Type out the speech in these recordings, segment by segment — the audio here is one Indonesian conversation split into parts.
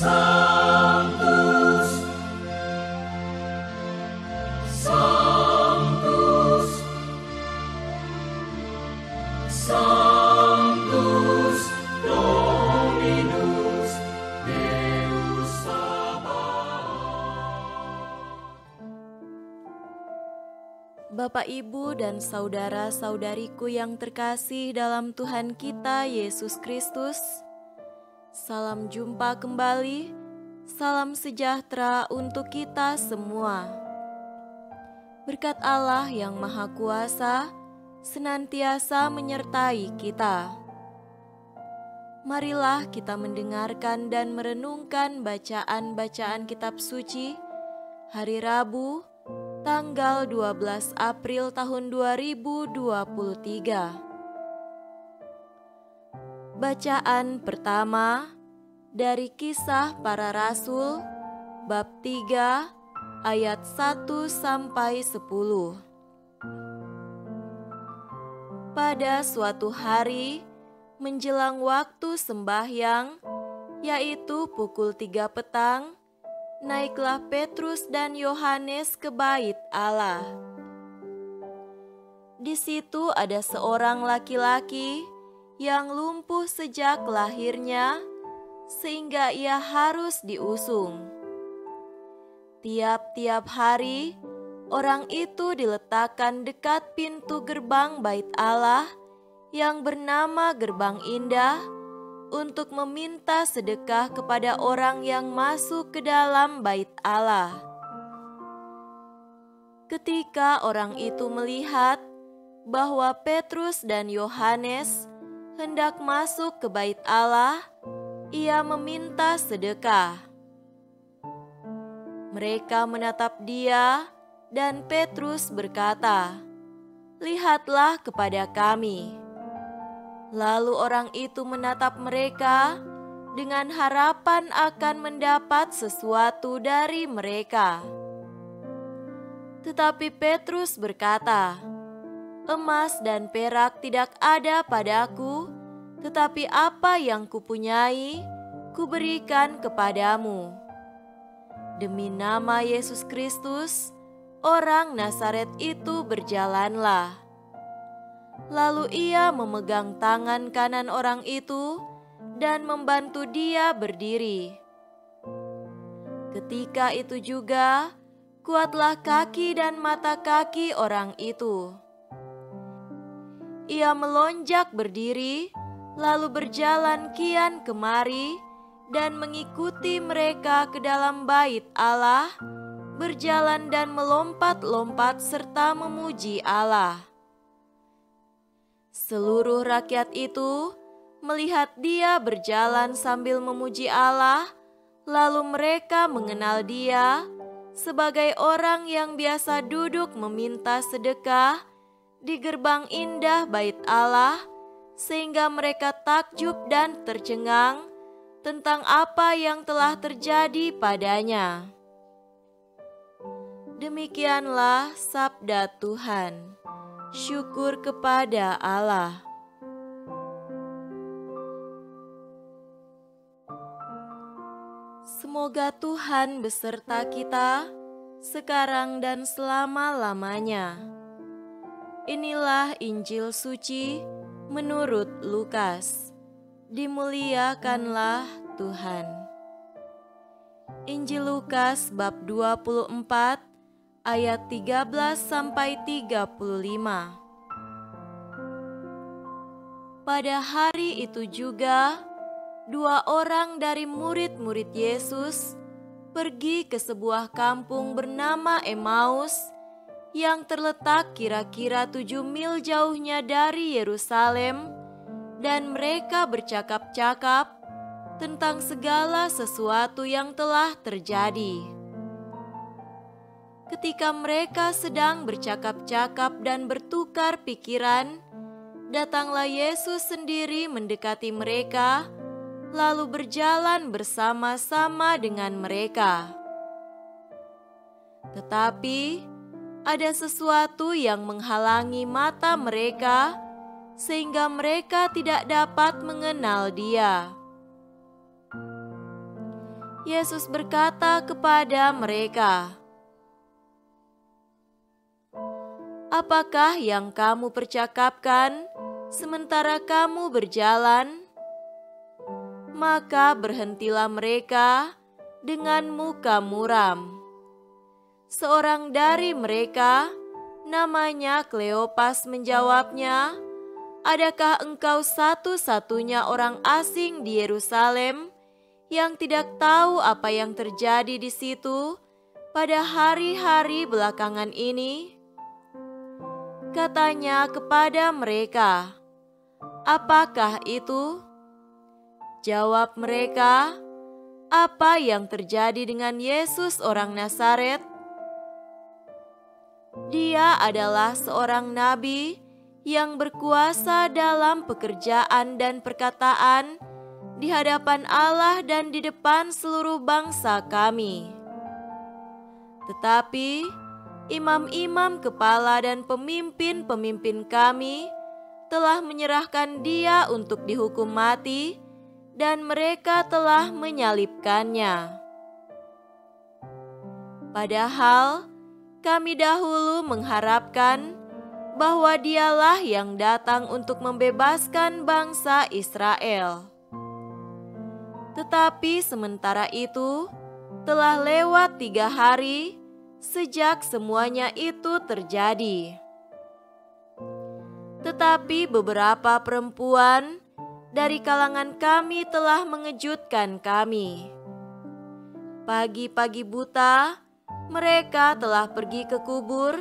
Sanctus, Sanctus, Sanctus Dominus Deus Sabaoth. Bapak, Ibu, dan saudara-saudariku yang terkasih dalam Tuhan kita Yesus Kristus, salam jumpa kembali, salam sejahtera untuk kita semua. Berkat Allah yang Maha Kuasa senantiasa menyertai kita. Marilah kita mendengarkan dan merenungkan bacaan-bacaan kitab suci hari Rabu, tanggal 12 April tahun 2023. Bacaan pertama dari Kisah Para Rasul bab 3 ayat 1 sampai 10. Pada suatu hari menjelang waktu sembahyang, yaitu pukul 3 petang, naiklah Petrus dan Yohanes ke bait Allah. Di situ ada seorang laki-laki yang lumpuh sejak lahirnya, sehingga ia harus diusung. Tiap-tiap hari, orang itu diletakkan dekat pintu gerbang bait Allah yang bernama Gerbang Indah untuk meminta sedekah kepada orang yang masuk ke dalam bait Allah. Ketika orang itu melihat bahwa Petrus dan Yohanes hendak masuk ke bait Allah, ia meminta sedekah. Mereka menatap dia, dan Petrus berkata, "Lihatlah kepada kami." Lalu orang itu menatap mereka dengan harapan akan mendapat sesuatu dari mereka. Tetapi Petrus berkata, "Emas dan perak tidak ada padaku, tetapi apa yang kupunyai, kuberikan kepadamu. Demi nama Yesus Kristus, orang Nazaret itu berjalanlah." Lalu ia memegang tangan kanan orang itu dan membantu dia berdiri. Ketika itu juga, kuatlah kaki dan mata kaki orang itu. Ia melonjak berdiri, lalu berjalan kian kemari dan mengikuti mereka ke dalam bait Allah, berjalan dan melompat-lompat serta memuji Allah. Seluruh rakyat itu melihat dia berjalan sambil memuji Allah, lalu mereka mengenal dia sebagai orang yang biasa duduk meminta sedekah di gerbang indah bait Allah, sehingga mereka takjub dan tercengang tentang apa yang telah terjadi padanya. Demikianlah sabda Tuhan. Syukur kepada Allah. Semoga Tuhan beserta kita sekarang dan selama-lamanya. Inilah Injil suci menurut Lukas. Dimuliakanlah Tuhan. Injil Lukas bab 24 ayat 13 sampai 35. Pada hari itu juga, 2 orang dari murid-murid Yesus pergi ke sebuah kampung bernama Emmaus yang terletak kira-kira 7 mil jauhnya dari Yerusalem, dan mereka bercakap-cakap tentang segala sesuatu yang telah terjadi. Ketika mereka sedang bercakap-cakap dan bertukar pikiran, datanglah Yesus sendiri mendekati mereka, lalu berjalan bersama-sama dengan mereka. Tetapi ada sesuatu yang menghalangi mata mereka, sehingga mereka tidak dapat mengenal Dia. Yesus berkata kepada mereka, "Apakah yang kamu percakapkan sementara kamu berjalan?" Maka berhentilah mereka dengan muka muram. Seorang dari mereka, namanya Kleopas, menjawabnya, "Adakah engkau satu-satunya orang asing di Yerusalem yang tidak tahu apa yang terjadi di situ pada hari-hari belakangan ini?" Katanya kepada mereka, "Apakah itu?" Jawab mereka, "Apa yang terjadi dengan Yesus orang Nazaret? Dia adalah seorang nabi yang berkuasa dalam pekerjaan dan perkataan di hadapan Allah dan di depan seluruh bangsa kami. Tetapi imam-imam kepala dan pemimpin-pemimpin kami telah menyerahkan dia untuk dihukum mati, dan mereka telah menyalibkannya. Padahal kami dahulu mengharapkan bahwa dialah yang datang untuk membebaskan bangsa Israel. Tetapi sementara itu, telah lewat 3 hari sejak semuanya itu terjadi. Tetapi beberapa perempuan dari kalangan kami telah mengejutkan kami. Pagi-pagi buta, mereka telah pergi ke kubur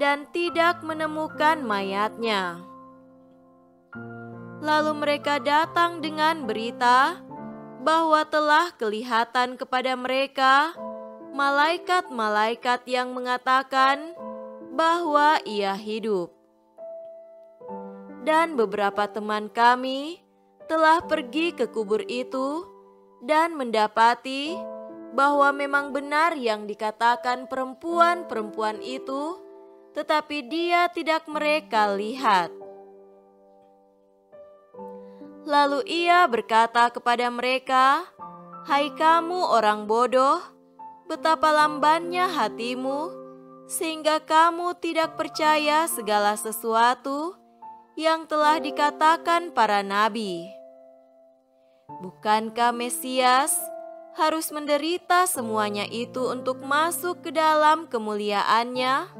dan tidak menemukan mayatnya. Lalu mereka datang dengan berita bahwa telah kelihatan kepada mereka malaikat-malaikat yang mengatakan bahwa ia hidup. Dan beberapa teman kami telah pergi ke kubur itu dan mendapati bahwa memang benar yang dikatakan perempuan-perempuan itu, tetapi dia tidak mereka lihat. Lalu ia berkata kepada mereka, "Hai kamu orang bodoh, betapa lambannya hatimu, sehingga kamu tidak percaya segala sesuatu yang telah dikatakan para nabi. Bukankah Mesias harus menderita semuanya itu untuk masuk ke dalam kemuliaannya?"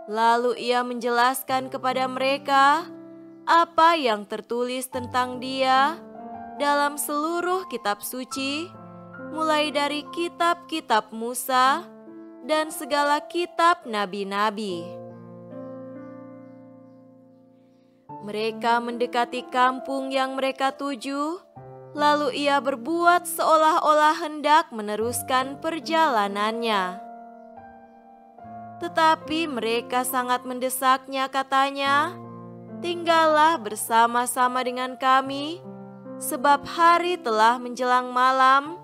Lalu ia menjelaskan kepada mereka apa yang tertulis tentang dia dalam seluruh kitab suci, mulai dari kitab-kitab Musa dan segala kitab nabi-nabi. Mereka mendekati kampung yang mereka tuju, lalu ia berbuat seolah-olah hendak meneruskan perjalanannya. Tetapi mereka sangat mendesaknya, katanya, "Tinggallah bersama-sama dengan kami, sebab hari telah menjelang malam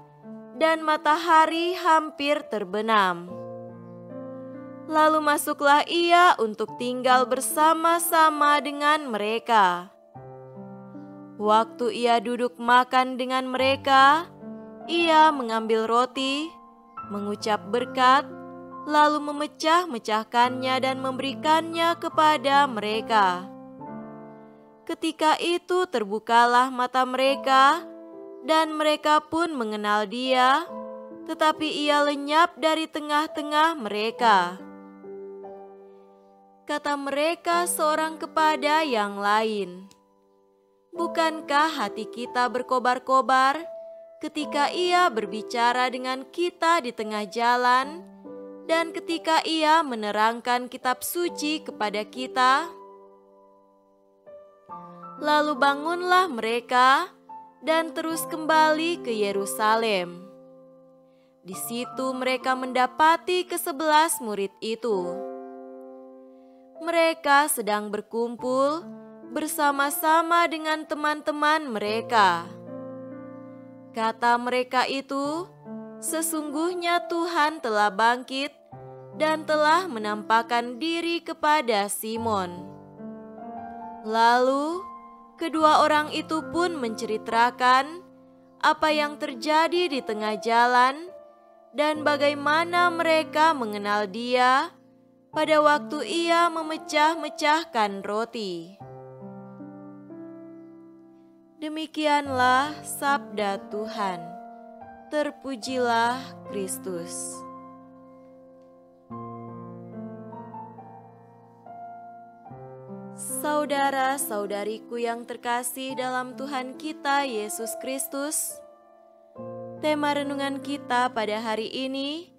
dan matahari hampir terbenam." Lalu masuklah ia untuk tinggal bersama-sama dengan mereka. Waktu ia duduk makan dengan mereka, ia mengambil roti, mengucap berkat, lalu memecah-mecahkannya dan memberikannya kepada mereka. Ketika itu terbukalah mata mereka, dan mereka pun mengenal dia, tetapi ia lenyap dari tengah-tengah mereka. Kata mereka seorang kepada yang lain, "Bukankah hati kita berkobar-kobar ketika ia berbicara dengan kita di tengah jalan, dan ketika ia menerangkan kitab suci kepada kita?" Lalu bangunlah mereka dan terus kembali ke Yerusalem. Di situ mereka mendapati ke-11 murid itu. Mereka sedang berkumpul bersama-sama dengan teman-teman mereka. Kata mereka itu, "Sesungguhnya Tuhan telah bangkit dan telah menampakkan diri kepada Simon." Lalu kedua orang itu pun menceritakan apa yang terjadi di tengah jalan dan bagaimana mereka mengenal Dia pada waktu Ia memecah-mecahkan roti. Demikianlah sabda Tuhan. Terpujilah Kristus. Saudara-saudariku yang terkasih dalam Tuhan kita Yesus Kristus, tema renungan kita pada hari ini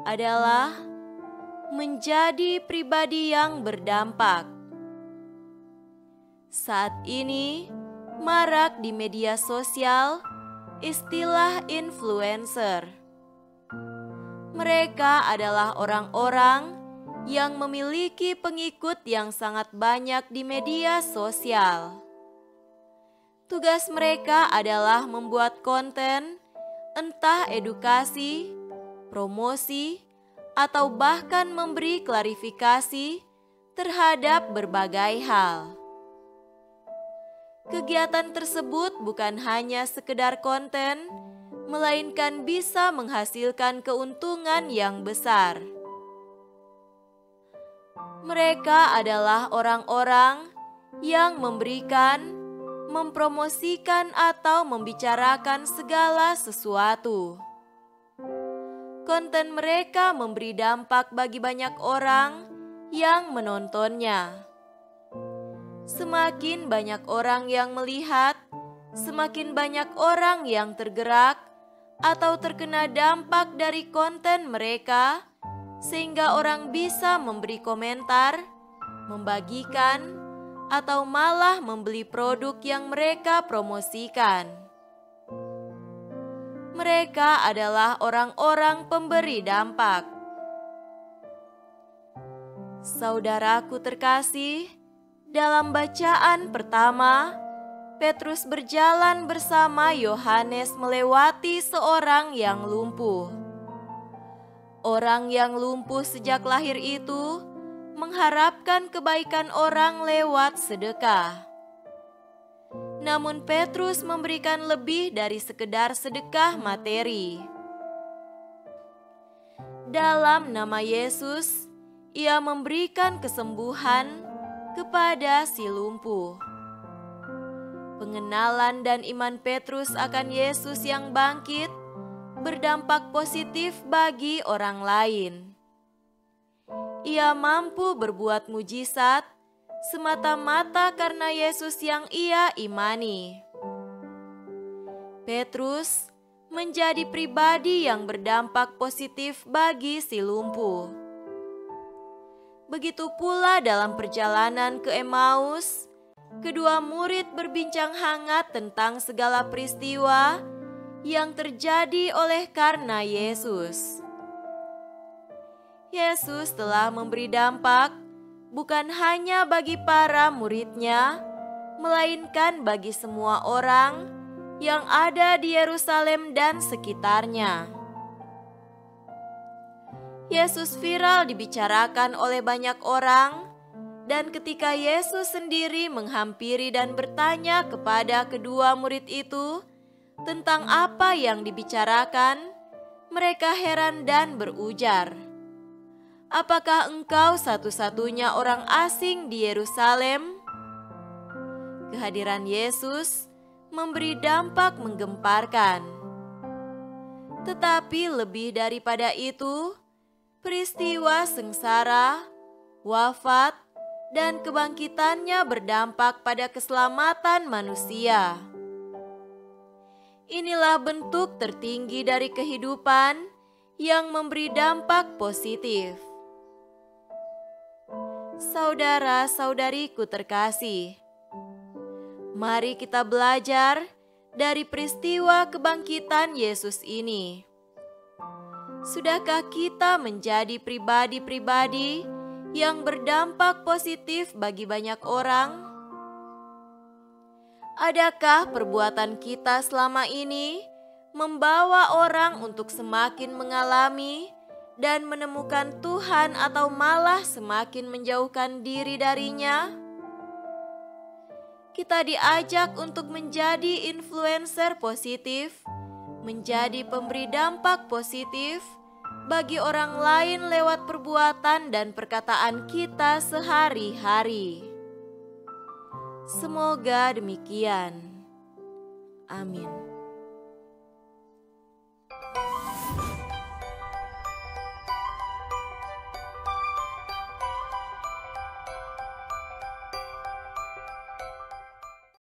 adalah menjadi pribadi yang berdampak. Saat ini, marak di media sosial istilah influencer. Mereka adalah orang-orang yang memiliki pengikut yang sangat banyak di media sosial. Tugas mereka adalah membuat konten, entah edukasi, promosi, atau bahkan memberi klarifikasi terhadap berbagai hal. Kegiatan tersebut bukan hanya sekedar konten, melainkan bisa menghasilkan keuntungan yang besar. Mereka adalah orang-orang yang memberikan, mempromosikan atau membicarakan segala sesuatu. Konten mereka memberi dampak bagi banyak orang yang menontonnya. Semakin banyak orang yang melihat, semakin banyak orang yang tergerak atau terkena dampak dari konten mereka, sehingga orang bisa memberi komentar, membagikan, atau malah membeli produk yang mereka promosikan. Mereka adalah orang-orang pemberi dampak. Saudaraku terkasih, dalam bacaan pertama, Petrus berjalan bersama Yohanes melewati seorang yang lumpuh. Orang yang lumpuh sejak lahir itu mengharapkan kebaikan orang lewat sedekah. Namun Petrus memberikan lebih dari sekedar sedekah materi. Dalam nama Yesus, ia memberikan kesembuhan kepada si lumpuh. Pengenalan dan iman Petrus akan Yesus yang bangkit berdampak positif bagi orang lain. Ia mampu berbuat mujizat semata-mata karena Yesus yang ia imani. Petrus menjadi pribadi yang berdampak positif bagi si lumpuh. Begitu pula dalam perjalanan ke Emmaus, kedua murid berbincang hangat tentang segala peristiwa yang terjadi oleh karena Yesus. Yesus telah memberi dampak bukan hanya bagi para murid-Nya, melainkan bagi semua orang yang ada di Yerusalem dan sekitarnya. Yesus viral dibicarakan oleh banyak orang, dan ketika Yesus sendiri menghampiri dan bertanya kepada kedua murid itu tentang apa yang dibicarakan, mereka heran dan berujar, "Apakah engkau satu-satunya orang asing di Yerusalem?" Kehadiran Yesus memberi dampak menggemparkan. Tetapi lebih daripada itu, peristiwa sengsara, wafat, dan kebangkitannya berdampak pada keselamatan manusia. Inilah bentuk tertinggi dari kehidupan yang memberi dampak positif. Saudara-saudariku terkasih, mari kita belajar dari peristiwa kebangkitan Yesus ini. Sudahkah kita menjadi pribadi-pribadi yang berdampak positif bagi banyak orang? Adakah perbuatan kita selama ini membawa orang untuk semakin mengalami dan menemukan Tuhan atau malah semakin menjauhkan diri darinya? kita diajak untuk menjadi influencer positif, menjadi pemberi dampak positif bagi orang lain lewat perbuatan dan perkataan kita sehari-hari. Semoga demikian. Amin.